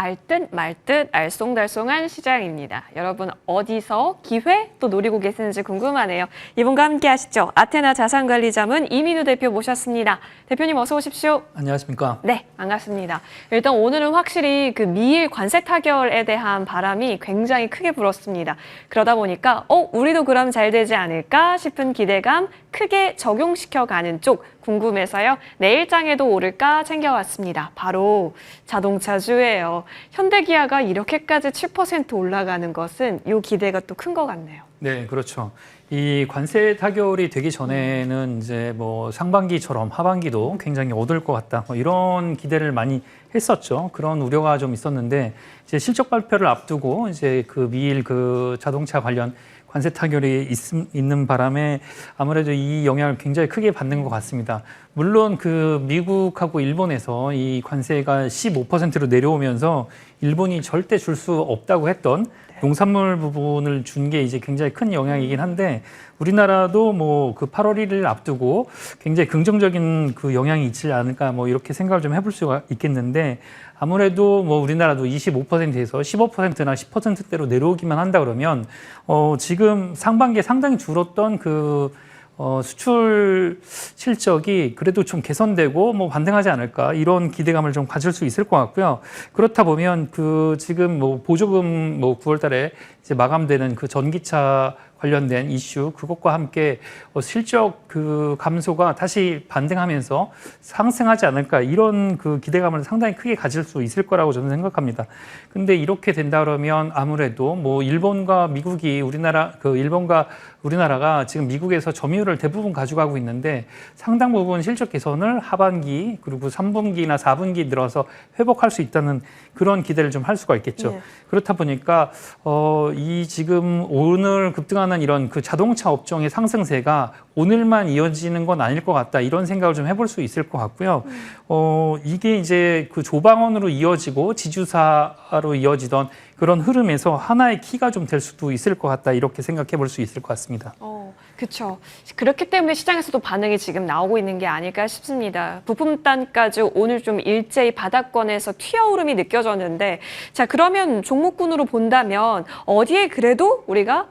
알듯 말듯 알쏭달쏭한 시장입니다. 여러분 어디서 기회 또 노리고 계시는지 궁금하네요. 이분과 함께 하시죠. 아테나 자산관리자문 이민우 대표 모셨습니다. 대표님 어서 오십시오. 안녕하십니까? 네, 반갑습니다. 일단 오늘은 확실히 그 미일 관세 타결에 대한 바람이 굉장히 크게 불었습니다. 그러다 보니까 우리도 그럼 잘 되지 않을까 싶은 기대감 크게 적용시켜가는 쪽 궁금해서요. 내일장에도 오를까 챙겨왔습니다. 바로 자동차주예요. 현대기아가 이렇게까지 7% 올라가는 것은 이 기대가 또 큰 것 같네요. 네, 그렇죠. 이 관세 타결이 되기 전에는 이제 뭐 상반기처럼 하반기도 굉장히 어두울 것 같다. 뭐 이런 기대를 많이 했었죠. 그런 우려가 좀 있었는데 이제 실적 발표를 앞두고 이제 그 미일 그 자동차 관련 관세 타결이 있는 바람에 아무래도 이 영향을 굉장히 크게 받는 것 같습니다. 물론 그 미국하고 일본에서 이 관세가 15%로 내려오면서 일본이 절대 줄 수 없다고 했던 농산물 부분을 준 게 이제 굉장히 큰 영향이긴 한데 우리나라도 뭐 그 8월 1일 앞두고 굉장히 긍정적인 그 영향이 있지 않을까 뭐 이렇게 생각을 좀 해볼 수가 있겠는데 아무래도 뭐 우리나라도 25%에서 15%나 10%대로 내려오기만 한다 그러면 지금 상반기에 상당히 줄었던 그 수출 실적이 그래도 좀 개선되고 뭐 반등하지 않을까 이런 기대감을 좀 가질 수 있을 것 같고요. 그렇다 보면 그 지금 뭐 보조금 뭐 9월 달에 이제 마감되는 그 전기차 관련된 이슈 그것과 함께 실적 그 감소가 다시 반등하면서 상승하지 않을까 이런 그 기대감을 상당히 크게 가질 수 있을 거라고 저는 생각합니다. 근데 이렇게 된다 그러면 아무래도 뭐 일본과 미국이 일본과 우리나라가 지금 미국에서 점유율을 대부분 가져가고 있는데 상당 부분 실적 개선을 하반기 그리고 3분기나 4분기 들어서 회복할 수 있다는 그런 기대를 좀 할 수가 있겠죠. 네. 그렇다 보니까 이 지금 오늘 급등하는 이런 그 자동차 업종의 상승세가 오늘만 이어지는 건 아닐 것 같다 이런 생각을 좀 해볼 수 있을 것 같고요. 이게 이제 그 조방원으로 이어지고 지주사로 이어지던 그런 흐름에서 하나의 키가 좀 될 수도 있을 것 같다 이렇게 생각해 볼 수 있을 것 같습니다. 그렇죠. 그렇기 때문에 시장에서도 반응이 지금 나오고 있는 게 아닐까 싶습니다. 부품 단가지 오늘 좀 일제히 바닥권에서 튀어오름이 느껴졌는데 자 그러면 종목군으로 본다면 어디에 그래도 우리가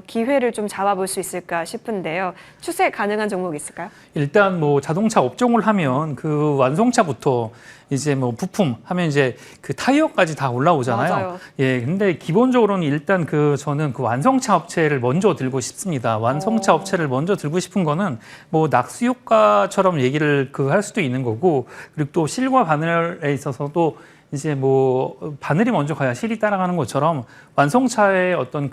기회를 좀 잡아볼 수 있을까 싶은데요. 추세 가능한 종목 있을까요? 일단 뭐 자동차 업종을 하면 그 완성차부터 이제 뭐 부품 하면 이제 그 타이어까지 다 올라오잖아요. 맞아요. 예, 근데 기본적으로는 일단 저는 그 완성차 업체를 먼저 들고 싶습니다. 완성차 업체를 먼저 들고 싶은 거는 뭐 낙수 효과처럼 얘기를 할 수도 있는 거고 그리고 또 실과 바늘에 있어서도 이제 뭐 바늘이 먼저 가야 실이 따라가는 것처럼 완성차의 어떤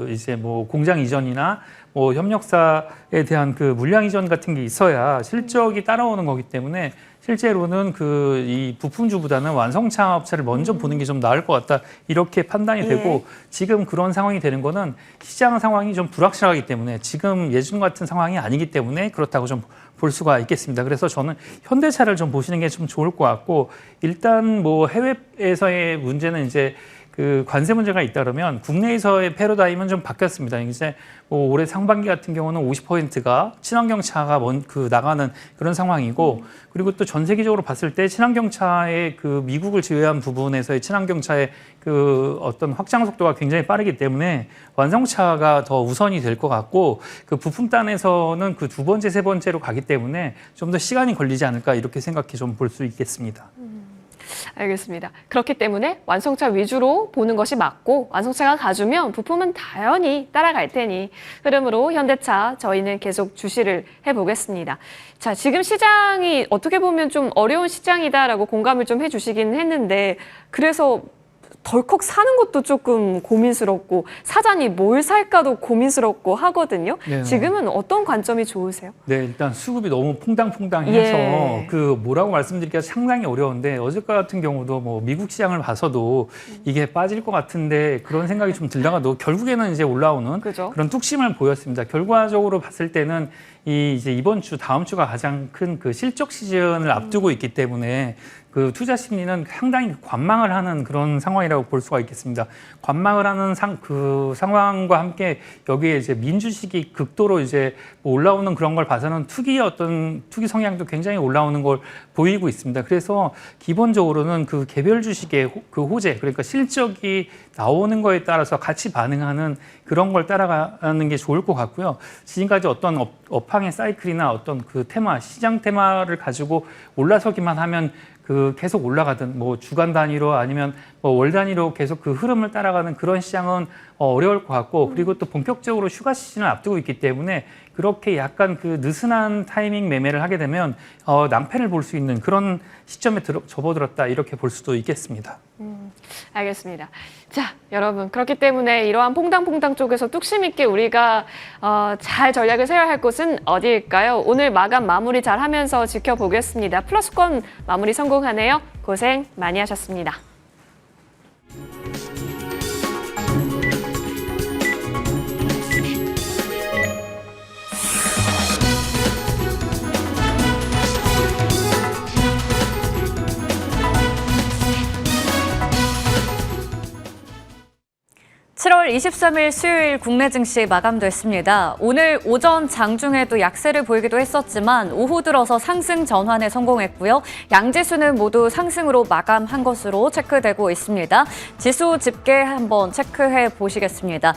이제 뭐 공장 이전이나 뭐 협력사에 대한 그 물량 이전 같은 게 있어야 실적이 따라오는 거기 때문에 실제로는 이 부품주보다는 완성차 업체를 먼저 보는 게 좀 나을 것 같다 이렇게 판단이 되고 지금 그런 상황이 되는 거는 시장 상황이 좀 불확실하기 때문에 지금 예전 같은 상황이 아니기 때문에 그렇다고 좀 볼 수가 있겠습니다. 그래서 저는 현대차를 좀 보시는 게 좀 좋을 것 같고 일단 뭐 해외에서의 문제는 이제 그 관세 문제가 있다 그러면 국내에서의 패러다임은 좀 바뀌었습니다. 이제 뭐 올해 상반기 같은 경우는 50%가 친환경차가 나가는 그런 상황이고 그리고 또 전 세계적으로 봤을 때 친환경차의 그 미국을 제외한 부분에서의 친환경차의 그 어떤 확장 속도가 굉장히 빠르기 때문에 완성차가 더 우선이 될 것 같고 그 부품단에서는 그 두 번째, 세 번째로 가기 때문에 좀 더 시간이 걸리지 않을까 이렇게 생각해 좀 볼 수 있겠습니다. 알겠습니다. 그렇기 때문에 완성차 위주로 보는 것이 맞고 완성차가 가주면 부품은 당연히 따라갈 테니 흐름으로 현대차 저희는 계속 주시를 해보겠습니다. 자, 지금 시장이 어떻게 보면 좀 어려운 시장이다라고 공감을 좀 해주시긴 했는데 그래서 덜컥 사는 것도 조금 고민스럽고 사자니 뭘 살까도 고민스럽고 하거든요. 네. 지금은 어떤 관점이 좋으세요? 네, 일단 수급이 너무 퐁당퐁당해서 뭐라고 말씀드리기가 상당히 어려운데 어제 같은 경우도 뭐 미국 시장을 봐서도 이게 빠질 것 같은데 그런 생각이 좀 들다가도 결국에는 이제 올라오는 그죠? 그런 뚝심을 보였습니다. 결과적으로 봤을 때는 이제 이번 주, 다음 주가 가장 큰 그 실적 시즌을 앞두고 있기 때문에 그 투자 심리는 상당히 관망을 하는 그런 상황이라고 볼 수가 있겠습니다. 관망을 하는 그 상황과 함께 여기에 이제 민주식이 극도로 이제 뭐 올라오는 그런 걸 봐서는 투기의 어떤 투기 성향도 굉장히 올라오는 걸 보이고 있습니다. 그래서 기본적으로는 그 개별 주식의 그 호재, 그러니까 실적이 나오는 거에 따라서 같이 반응하는 그런 걸 따라가는 게 좋을 것 같고요. 지금까지 어떤 업황의 사이클이나 어떤 그 테마, 시장 테마를 가지고 올라서기만 하면 그 계속 올라가든 뭐 주간 단위로 아니면 뭐 월 단위로 계속 그 흐름을 따라가는 그런 시장은 어려울 것 같고, 그리고 또 본격적으로 휴가 시즌을 앞두고 있기 때문에 그렇게 약간 그 느슨한 타이밍 매매를 하게 되면 낭패를 볼 수 있는 그런 시점에 접어들었다, 이렇게 볼 수도 있겠습니다. 알겠습니다. 자, 여러분, 그렇기 때문에 이러한 퐁당퐁당 쪽에서 뚝심 있게 우리가 잘 전략을 세워야 할 곳은 어디일까요? 오늘 마감 마무리 잘 하면서 지켜보겠습니다. 플러스권 마무리 성공하네요. 고생 많이 하셨습니다. (7월 23일) 수요일 국내 증시 마감됐습니다. 오늘 오전 장중에도 약세를 보이기도 했었지만 오후 들어서 상승 전환에 성공했고요. 양지수는 모두 상승으로 마감한 것으로 체크되고 있습니다. 지수 집계 한번 체크해 보시겠습니다.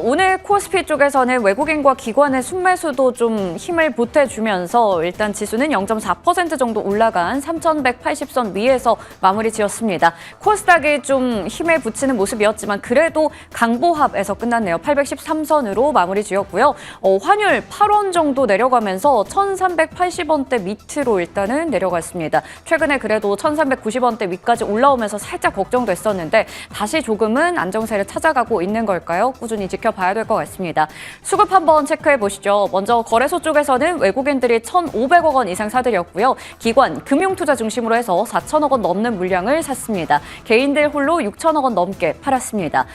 오늘 코스피 쪽에서는 외국인과 기관의 순매수도 좀 힘을 보태주면서 일단 지수는 0.4% 정도 올라간 3,180선 위에서 마무리 지었습니다. 코스닥이 좀 힘을 붙이는 모습이었지만 그래도 강보합에서 끝났네요. 813선으로 마무리 지었고요. 환율 8원 정도 내려가면서 1,380원대 밑으로 일단은 내려갔습니다. 최근에 그래도 1,390원대 위까지 올라오면서 살짝 걱정됐었는데 다시 조금은 안정세를 찾아가고 있는 걸까요? 꾸준히 지켜봐야 될 것 같습니다. 수급 한번 체크해 보시죠. 먼저 거래소 쪽에서는 외국인들이 1,500억 원 이상 사들였고요. 기관, 금융투자 중심으로 해서 4천억 원 넘는 물량을 샀습니다. 개인들 홀로 6천억 원 넘게 팔았습니다.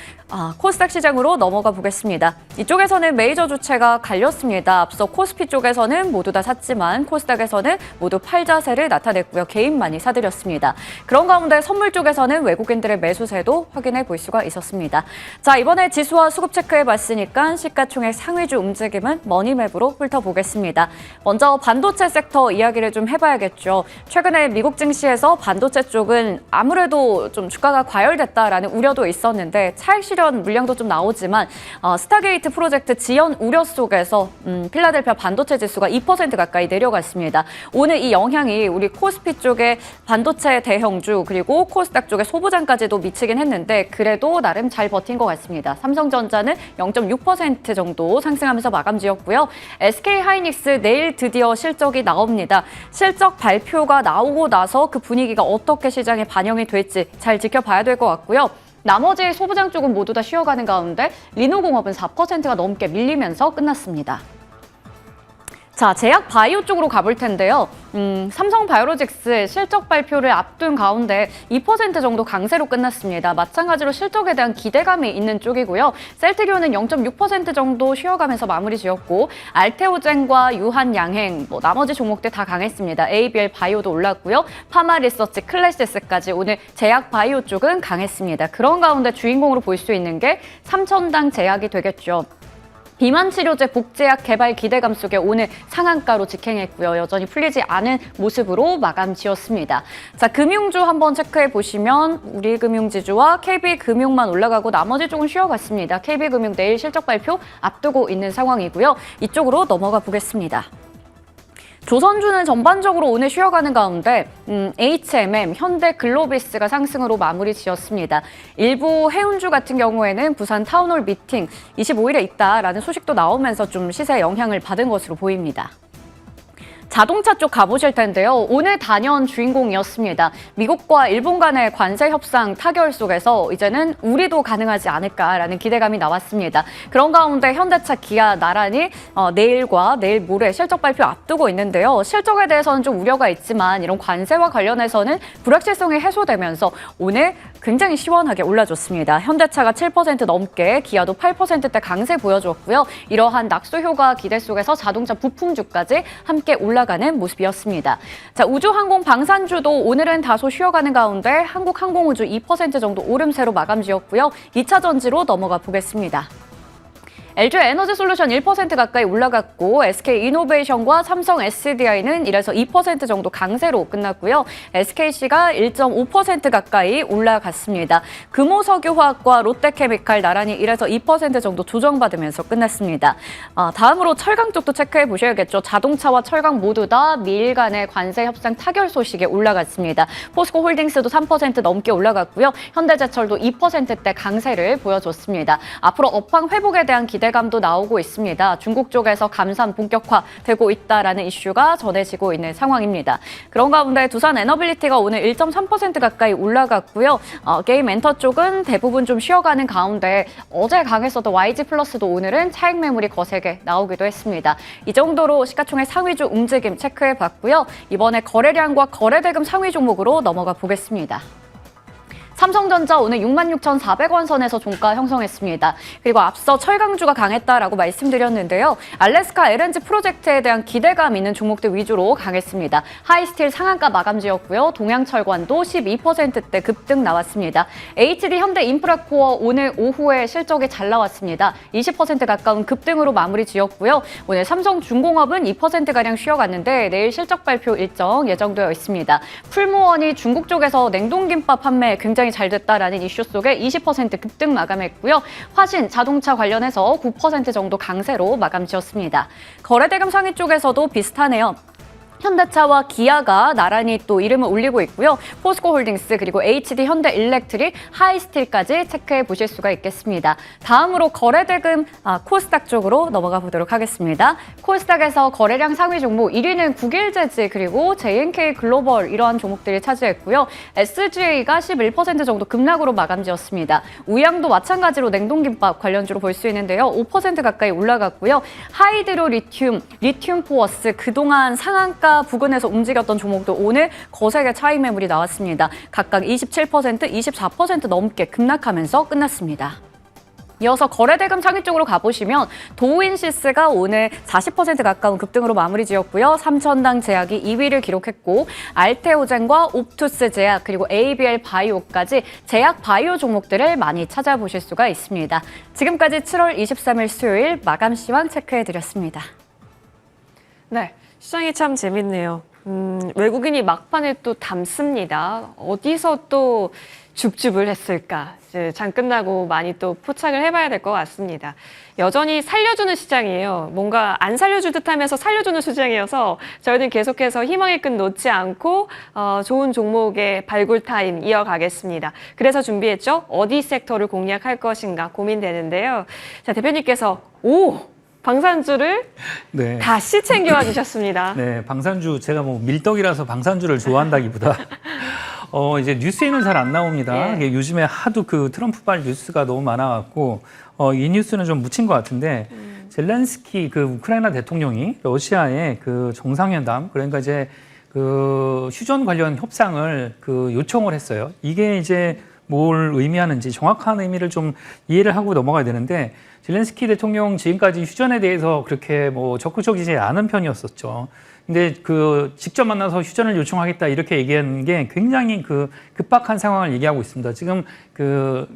코스닥 시장으로 넘어가 보겠습니다. 이쪽에서는 메이저 주체가 갈렸습니다. 앞서 코스피 쪽에서는 모두 다 샀지만 코스닥에서는 모두 팔자세를 나타냈고요. 개인만이 사들였습니다. 그런 가운데 선물 쪽에서는 외국인들의 매수세도 확인해 볼 수가 있었습니다. 자, 이번에 지수와 수급 체크해 봤으니까 시가총액 상위주 움직임은 머니맵으로 훑어보겠습니다. 먼저 반도체 섹터 이야기를 좀 해봐야겠죠. 최근에 미국 증시에서 반도체 쪽은 아무래도 좀 주가가 과열됐다라는 우려도 있었는데 차익 실현 물량도 좀 나오지만 스타게이트 프로젝트 지연 우려 속에서 필라델피아 반도체 지수가 2% 가까이 내려갔습니다. 오늘 이 영향이 우리 코스피 쪽의 반도체 대형주 그리고 코스닥 쪽의 소부장까지도 미치긴 했는데 그래도 나름 잘 버틴 것 같습니다. 삼성전자는 0.6% 정도 상승하면서 마감 지었고요. SK하이닉스 내일 드디어 실적이 나옵니다. 실적 발표가 나오고 나서 그 분위기가 어떻게 시장에 반영이 될지 잘 지켜봐야 될 것 같고요. 나머지 소부장 쪽은 모두 다 쉬어가는 가운데 리노공업은 4%가 넘게 밀리면서 끝났습니다. 자, 제약 바이오 쪽으로 가볼 텐데요. 삼성바이오로직스 실적 발표를 앞둔 가운데 2% 정도 강세로 끝났습니다. 마찬가지로 실적에 대한 기대감이 있는 쪽이고요. 셀트리온은 0.6% 정도 쉬어가면서 마무리 지었고 알테오젠과 유한양행, 나머지 종목들 다 강했습니다. ABL 바이오도 올랐고요. 파마리서치, 클래시스까지 오늘 제약 바이오 쪽은 강했습니다. 그런 가운데 주인공으로 볼 수 있는 게 삼천당 제약이 되겠죠. 비만 치료제 복제약 개발 기대감 속에 오늘 상한가로 직행했고요. 여전히 풀리지 않은 모습으로 마감 지었습니다. 자, 금융주 한번 체크해 보시면 우리금융지주와 KB금융만 올라가고 나머지 쪽은 쉬어갔습니다. KB금융 내일 실적 발표 앞두고 있는 상황이고요. 이쪽으로 넘어가 보겠습니다. 조선주는 전반적으로 오늘 쉬어가는 가운데 HMM, 현대글로비스가 상승으로 마무리 지었습니다. 일부 해운주 같은 경우에는 부산 타운홀 미팅 25일에 있다라는 소식도 나오면서 좀 시세에 영향을 받은 것으로 보입니다. 자동차 쪽 가보실 텐데요. 오늘 단연 주인공이었습니다. 미국과 일본 간의 관세 협상 타결 속에서 이제는 우리도 가능하지 않을까라는 기대감이 나왔습니다. 그런 가운데 현대차, 기아 나란히 내일과 내일 모레 실적 발표 앞두고 있는데요. 실적에 대해서는 좀 우려가 있지만 이런 관세와 관련해서는 불확실성이 해소되면서 오늘 굉장히 시원하게 올라줬습니다. 현대차가 7% 넘게, 기아도 8%대 강세 보여줬고요. 이러한 낙수 효과 기대 속에서 자동차 부품주까지 함께 올라 올라가는 모습이었습니다. 자, 우주항공 방산주도 오늘은 다소 쉬어가는 가운데 한국항공우주 2% 정도 오름세로 마감 지었고요. 2차 전지로 넘어가 보겠습니다. LG 에너지솔루션 1% 가까이 올라갔고 SK이노베이션과 삼성 SDI는 이래서 2% 정도 강세로 끝났고요. SKC가 1.5% 가까이 올라갔습니다. 금호석유화학과 롯데케미칼 나란히 이래서 2% 정도 조정받으면서 끝났습니다. 다음으로 철강 쪽도 체크해 보셔야겠죠. 자동차와 철강 모두 다 미일 간의 관세 협상 타결 소식에 올라갔습니다. 포스코홀딩스도 3% 넘게 올라갔고요. 현대제철도 2%대 강세를 보여줬습니다. 앞으로 업황 회복에 대한 기대감도 나오고 있습니다. 중국 쪽에서 감산 본격화되고 있다라는 이슈가 전해지고 있는 상황입니다. 그런 가운데 두산 에너빌리티가 오늘 1.3% 가까이 올라갔고요. 게임 엔터 쪽은 대부분 좀 쉬어가는 가운데 어제 강했었던 YG플러스도 오늘은 차익 매물이 거세게 나오기도 했습니다. 이 정도로 시가총액 상위주 움직임 체크해봤고요. 이번에 거래량과 거래대금 상위 종목으로 넘어가 보겠습니다. 삼성전자 오늘 66,400원 선에서 종가 형성했습니다. 그리고 앞서 철강주가 강했다라고 말씀드렸는데요. 알래스카 LNG 프로젝트에 대한 기대감 있는 종목들 위주로 강했습니다. 하이스틸 상한가 마감지였고요. 동양철관도 12%대 급등 나왔습니다. HD 현대인프라코어 오늘 오후에 실적이 잘 나왔습니다. 20% 가까운 급등으로 마무리 지었고요. 오늘 삼성중공업은 2%가량 쉬어갔는데 내일 실적 발표 일정 예정되어 있습니다. 풀무원이 중국 쪽에서 냉동김밥 판매 굉장히 잘 됐다라는 이슈 속에 20% 급등 마감했고요. 화신, 자동차 관련해서 9% 정도 강세로 마감 지었습니다. 거래대금 상위 쪽에서도 비슷하네요. 현대차와 기아가 나란히 또 이름을 올리고 있고요. 포스코홀딩스 그리고 HD 현대일렉트릭, 하이스틸까지 체크해 보실 수가 있겠습니다. 다음으로 거래대금 코스닥 쪽으로 넘어가 보도록 하겠습니다. 코스닥에서 거래량 상위 종목 1위는 국일재지 그리고 JNK 글로벌 이러한 종목들이 차지했고요. SGA가 11% 정도 급락으로 마감 지었습니다. 우양도 마찬가지로 냉동김밥 관련주로 볼 수 있는데요. 5% 가까이 올라갔고요. 하이드로 리튬 포어스 그동안 상한가 부근에서 움직였던 종목도 오늘 거세게 차익 매물이 나왔습니다. 각각 27%, 24% 넘게 급락하면서 끝났습니다. 이어서 거래대금 상위 쪽으로 가보시면 도우인시스가 오늘 40% 가까운 급등으로 마무리 지었고요. 삼천당 제약이 2위를 기록했고 알테오젠과 옵투스 제약 그리고 ABL 바이오까지 제약 바이오 종목들을 많이 찾아보실 수가 있습니다. 지금까지 7월 23일 수요일 마감 시황 체크해드렸습니다. 네, 시장이 참 재밌네요. 외국인이 막판에 또 담습니다. 어디서 또 줍줍을 했을까? 이제 장 끝나고 많이 또 포착을 해봐야 될 것 같습니다. 여전히 살려주는 시장이에요. 뭔가 안 살려줄 듯하면서 살려주는 시장이어서 저희는 계속해서 희망의 끈 놓지 않고 좋은 종목의 발굴 타임 이어가겠습니다. 그래서 준비했죠. 어디 섹터를 공략할 것인가 고민되는데요. 자, 대표님께서 방산주를 네. 다시 챙겨와 주셨습니다. 네, 방산주 제가 뭐 밀떡이라서 방산주를 좋아한다기보다 이제 뉴스에는 잘 안 나옵니다. 예. 이게 요즘에 하도 그 트럼프발 뉴스가 너무 많아갖고 이 뉴스는 좀 묻힌 것 같은데 젤렌스키 그 우크라이나 대통령이 러시아의 그 정상회담 그러니까 이제 그 휴전 관련 협상을 그 요청을 했어요. 이게 이제 뭘 의미하는지 정확한 의미를 좀 이해를 하고 넘어가야 되는데 젤렌스키 대통령 지금까지 휴전에 대해서 그렇게 뭐 적극적이지 않은 편이었었죠. 근데 그 직접 만나서 휴전을 요청하겠다 이렇게 얘기하는 게 굉장히 그 급박한 상황을 얘기하고 있습니다. 지금 그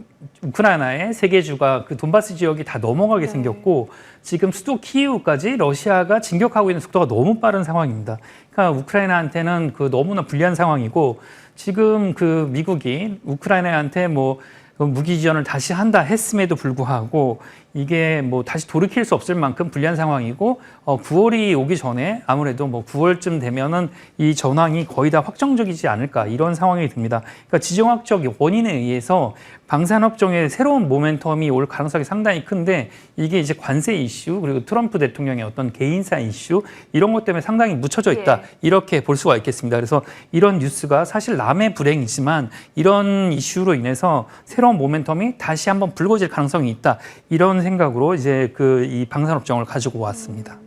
우크라이나의 세 개 주가 그 돈바스 지역이 다 넘어가게 생겼고 지금 수도 키이우까지 러시아가 진격하고 있는 속도가 너무 빠른 상황입니다. 그러니까 우크라이나한테는 그 너무나 불리한 상황이고 지금 그 미국이 우크라이나한테 뭐 무기 지원을 다시 한다 했음에도 불구하고 이게 뭐 다시 돌이킬 수 없을 만큼 불리한 상황이고 9월이 오기 전에 아무래도 뭐 9월쯤 되면은 이 전황이 거의 다 확정적이지 않을까 이런 상황이 듭니다. 그러니까 지정학적 원인에 의해서 방산업종의 새로운 모멘텀이 올 가능성이 상당히 큰데 이게 이제 관세 이슈 그리고 트럼프 대통령의 어떤 개인사 이슈 이런 것 때문에 상당히 묻혀져 있다 이렇게 볼 수가 있겠습니다. 그래서 이런 뉴스가 사실 남의 불행이지만 이런 이슈로 인해서 새로운 모멘텀이 다시 한번 불거질 가능성이 있다 이런 생각으로 이제 그 이 방산업종을 가지고 왔습니다.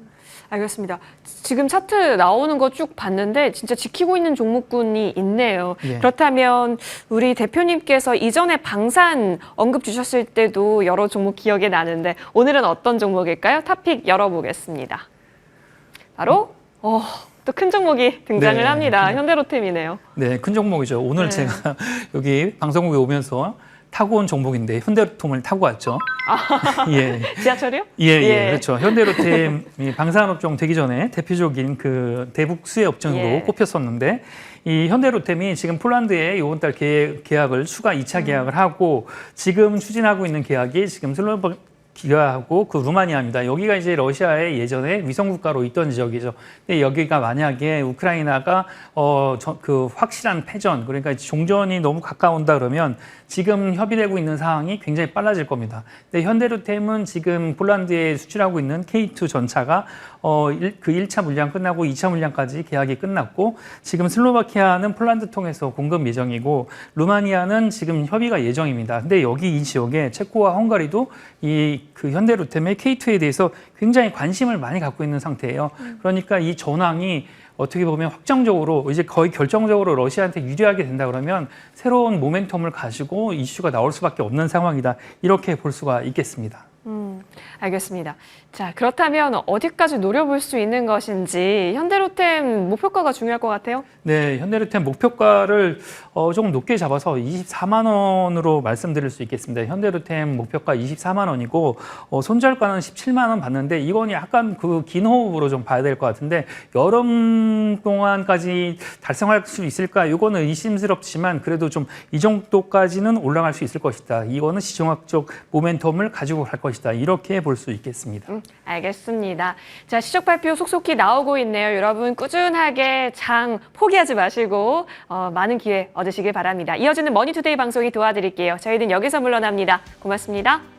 알겠습니다. 지금 차트 나오는 거 쭉 봤는데 진짜 지키고 있는 종목군이 있네요. 예. 그렇다면 우리 대표님께서 이전에 방산 언급 주셨을 때도 여러 종목 기억에 나는데 오늘은 어떤 종목일까요? 탑픽 열어보겠습니다. 바로 또 큰 종목이 등장을 네. 합니다. 현대로템이네요. 네, 큰 종목이죠. 오늘 네. 제가 여기 방송국에 오면서 타고 온 종목인데 현대로템을 타고 왔죠. 예. 지하철이요? 예, 그렇죠. 현대로템이 방산업종 되기 전에 대표적인 그 대북 수혜 업종으로 예. 꼽혔었는데 이 현대로템이 지금 폴란드에 이번 달 계약을 추가 2차 계약을 하고 지금 추진하고 있는 계약이 지금 슬로바키아하고 그 루마니아입니다. 여기가 이제 러시아의 예전에 위성 국가로 있던 지역이죠. 근데 여기가 만약에 우크라이나가 그 확실한 패전, 그러니까 종전이 너무 가까운다 그러면 지금 협의되고 있는 상황이 굉장히 빨라질 겁니다. 근데 현대로템은 지금 폴란드에 수출하고 있는 K2 전차가 그 1차 물량 끝나고 2차 물량까지 계약이 끝났고 지금 슬로바키아는 폴란드 통해서 공급 예정이고 루마니아는 지금 협의가 예정입니다. 근데 여기 이 지역에 체코와 헝가리도 이 그 현대로템의 K2에 대해서 굉장히 관심을 많이 갖고 있는 상태예요. 그러니까 이 전황이 어떻게 보면 확정적으로 이제 거의 결정적으로 러시아한테 유리하게 된다 그러면 새로운 모멘텀을 가지고 이슈가 나올 수밖에 없는 상황이다. 이렇게 볼 수가 있겠습니다. 알겠습니다. 자, 그렇다면 어디까지 노려볼 수 있는 것인지 현대로템 목표가가 중요할 것 같아요. 네, 현대로템 목표가를 조금 높게 잡아서 24만 원으로 말씀드릴 수 있겠습니다. 현대로템 목표가 24만 원이고 손절가는 17만 원 받는데 이건 약간 그 긴 호흡으로 좀 봐야 될 것 같은데 여름 동안까지 달성할 수 있을까? 이거는 의심스럽지만 그래도 좀 이 정도까지는 올라갈 수 있을 것이다. 이거는 시종학적 모멘텀을 가지고 갈 것이다. 이렇게 볼 수 있겠습니다. 알겠습니다. 자, 시적 발표 속속히 나오고 있네요. 여러분 꾸준하게 장 포기하지 마시고 많은 기회 얻으시길 바랍니다. 이어지는 머니투데이 방송이 도와드릴게요. 저희는 여기서 물러납니다. 고맙습니다.